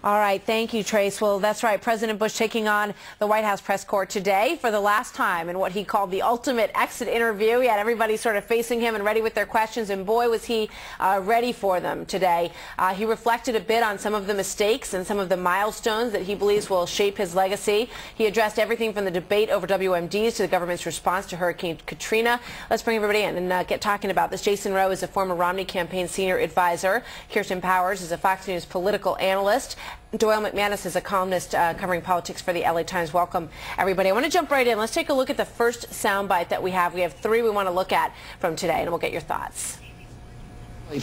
All right, thank you, Trace. Well, that's right. President Bush taking on the White House press corps today for the last time in what he called the ultimate exit interview. He had everybody sort of facing him and ready with their questions, and boy, was he ready for them today. He reflected a bit on some of the mistakes and some of the milestones that he believes will shape his legacy. He addressed everything from the debate over WMDs to the government's response to Hurricane Katrina. Let's bring everybody in and get talking about this. Jason Rowe is a former Romney campaign senior advisor. Kirsten Powers is a Fox News political analyst. Doyle McManus is a columnist covering politics for the LA Times. Welcome, everybody. I want to jump right in. Let's take a look at the first soundbite that we have. We have three we want to look at from today, and we'll get your thoughts.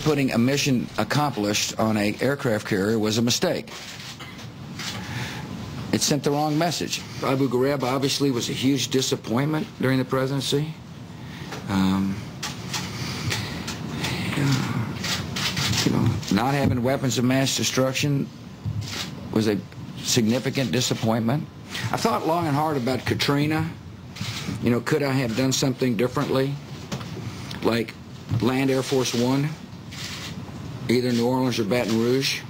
Putting a mission accomplished on an aircraft carrier was a mistake. It sent the wrong message. Abu Ghraib obviously was a huge disappointment during the presidency. Not having weapons of mass destruction was a significant disappointment. I thought long and hard about Katrina. Could I have done something differently? Like land Air Force One, either New Orleans or Baton Rouge.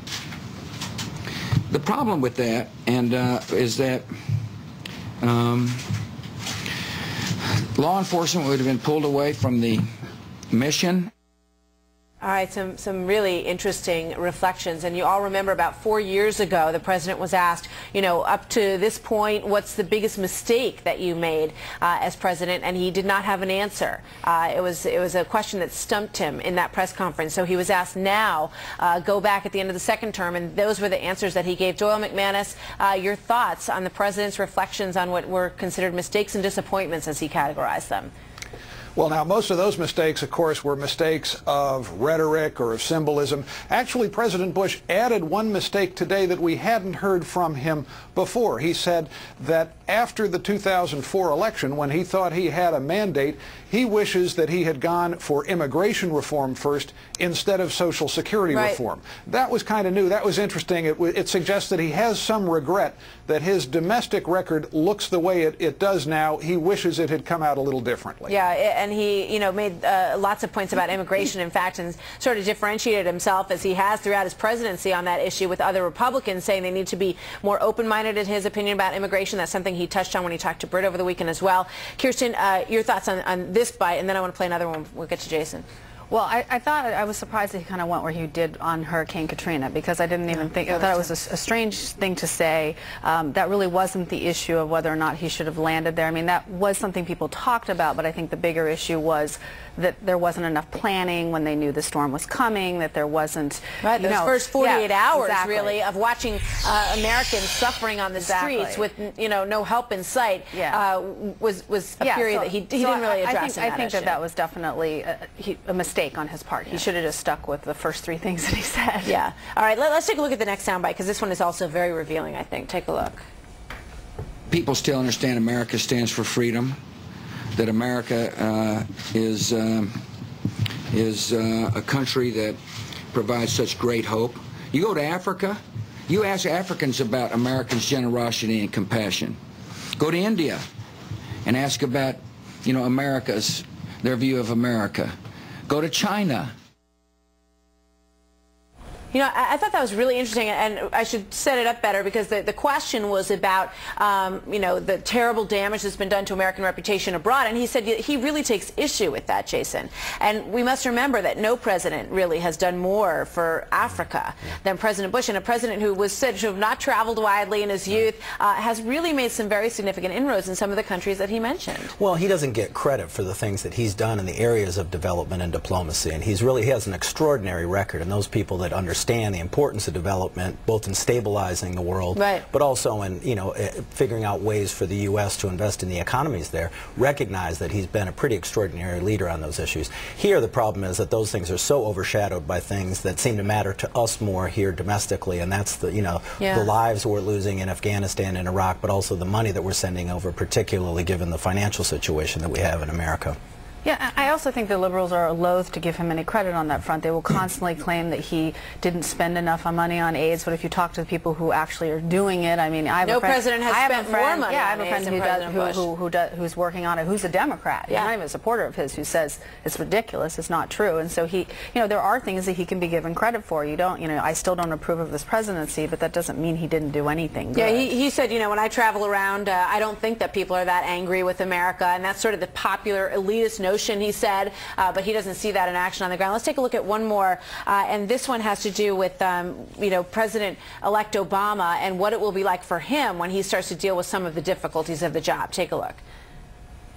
The problem with that is that law enforcement would have been pulled away from the mission. All right, some really interesting reflections. And you all remember about 4 years ago, the president was asked, up to this point, what's the biggest mistake that you made as president? And he did not have an answer. It was a question that stumped him in that press conference. So he was asked now, go back at the end of the second term, and those were the answers that he gave. Doyle McManus, your thoughts on the president's reflections on what were considered mistakes and disappointments as he categorized them? Well, now, most of those mistakes, of course, were mistakes of rhetoric or of symbolism. Actually, President Bush added one mistake today that we hadn't heard from him before. He said that after the 2004 election, when he thought he had a mandate, he wishes that he had gone for immigration reform first instead of Social Security reform. That was kind of new. That was interesting. It suggests that he has some regret that his domestic record looks the way it does now. He wishes it had come out a little differently. Yeah, and he, made lots of points about immigration, in fact, and sort of differentiated himself, as he has throughout his presidency, on that issue with other Republicans, saying they need to be more open-minded in his opinion about immigration. That's something he touched on when he talked to Britt over the weekend as well. Kirsten, your thoughts on this bite, and then I want to play another one. We'll get to Jason. Well, I was surprised that he kind of went where he did on Hurricane Katrina, because I didn't even think, I thought it was a strange thing to say. That really wasn't the issue of whether or not he should have landed there. I mean, that was something people talked about, but I think the bigger issue was that there wasn't enough planning when they knew the storm was coming, that there wasn't... Right, those first 48 hours, really, of watching Americans suffering on the streets with, no help in sight, was a period that he didn't really address. I think that was definitely a mistake on his part. He should have just stuck with the first three things that he said. Yeah. All right, let's take a look at the next soundbite, because this one is also very revealing, I think. Take a look. People still understand America stands for freedom, that America is a country that provides such great hope. You go to Africa, you ask Africans about Americans' generosity and compassion. Go to India and ask about, their view of America. Go to China. I thought that was really interesting, and I should set it up better, because the question was about, the terrible damage that's been done to American reputation abroad, and he said he really takes issue with that, Jason. And we must remember that no president really has done more for Africa than President Bush, and a president who was said to have not traveled widely in his youth has really made some very significant inroads in some of the countries that he mentioned. Well, he doesn't get credit for the things that he's done in the areas of development and diplomacy, and he has an extraordinary record, and those people that understand the importance of development, both in stabilizing the world, but also in figuring out ways for the U.S. to invest in the economies there, recognize that he's been a pretty extraordinary leader on those issues. Here, the problem is that those things are so overshadowed by things that seem to matter to us more here domestically, and that's the the lives we're losing in Afghanistan and Iraq, but also the money that we're sending over, particularly given the financial situation that we have in America. Yeah, I also think the liberals are loath to give him any credit on that front. They will constantly claim that he didn't spend enough money on AIDS, but if you talk to the people who actually are doing it, I mean, I have no a friend, president has spent more money. Yeah, I have on a friend who's working on it, who's a Democrat. Yeah. Not even a supporter of his, who says it's ridiculous, it's not true. And so he, you know, there are things that he can be given credit for. You don't, you know, I still don't approve of this presidency, but that doesn't mean he didn't do anything good. Yeah, he said, you know, when I travel around, I don't think that people are that angry with America, and that's sort of the popular elitist notion, he said. But he doesn't see that in action on the ground. Let's take a look at one more, and this one has to do with, you know, President-elect Obama and what it will be like for him when he starts to deal with some of the difficulties of the job. Take a look.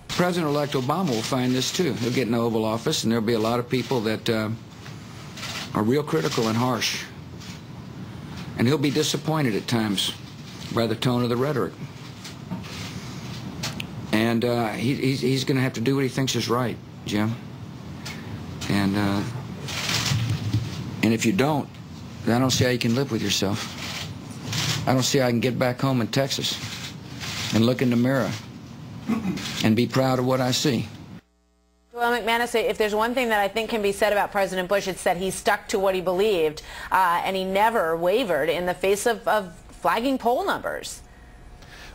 President-elect Obama will find this too. He'll get in the Oval Office, and there'll be a lot of people that are real critical and harsh. And he'll be disappointed at times by the tone of the rhetoric. And he's going to have to do what he thinks is right, Jim. And if you don't, then I don't see how you can live with yourself. I don't see how I can get back home in Texas and look in the mirror and be proud of what I see. Well, McManus, if there's one thing that I think can be said about President Bush, it's that he stuck to what he believed, and he never wavered in the face of flagging poll numbers.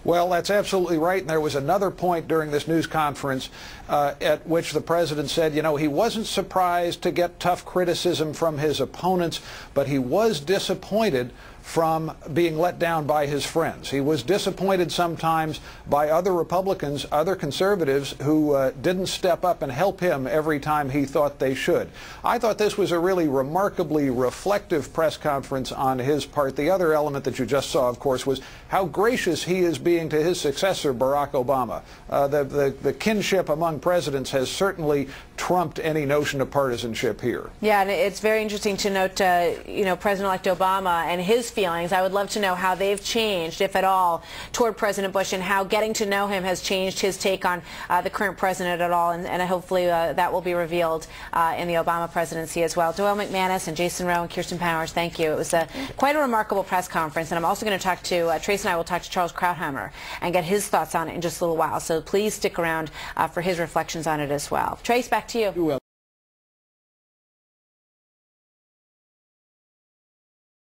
Well, that's absolutely right. And there was another point during this news conference at which the president said, you know, he wasn't surprised to get tough criticism from his opponents, but he was disappointed from being let down by his friends. He was disappointed sometimes by other Republicans, other conservatives who didn't step up and help him every time he thought they should. I thought this was a really remarkably reflective press conference on his part. The other element that you just saw, of course, was how gracious he is being to his successor, Barack Obama. The kinship among presidents has certainly trumped any notion of partisanship here. Yeah, and it's very interesting to note, you know, President-elect Obama and his feelings. I would love to know how they've changed, if at all, toward President Bush, and how getting to know him has changed his take on the current president at all, and hopefully that will be revealed in the Obama presidency as well. Doyle McManus and Jason Rowe and Kirsten Powers, thank you. It was quite a remarkable press conference, and I'm also going to talk to, Trace and I will talk to Charles Krauthammer and get his thoughts on it in just a little while, so please stick around for his reflections on it as well. Trace, back to you.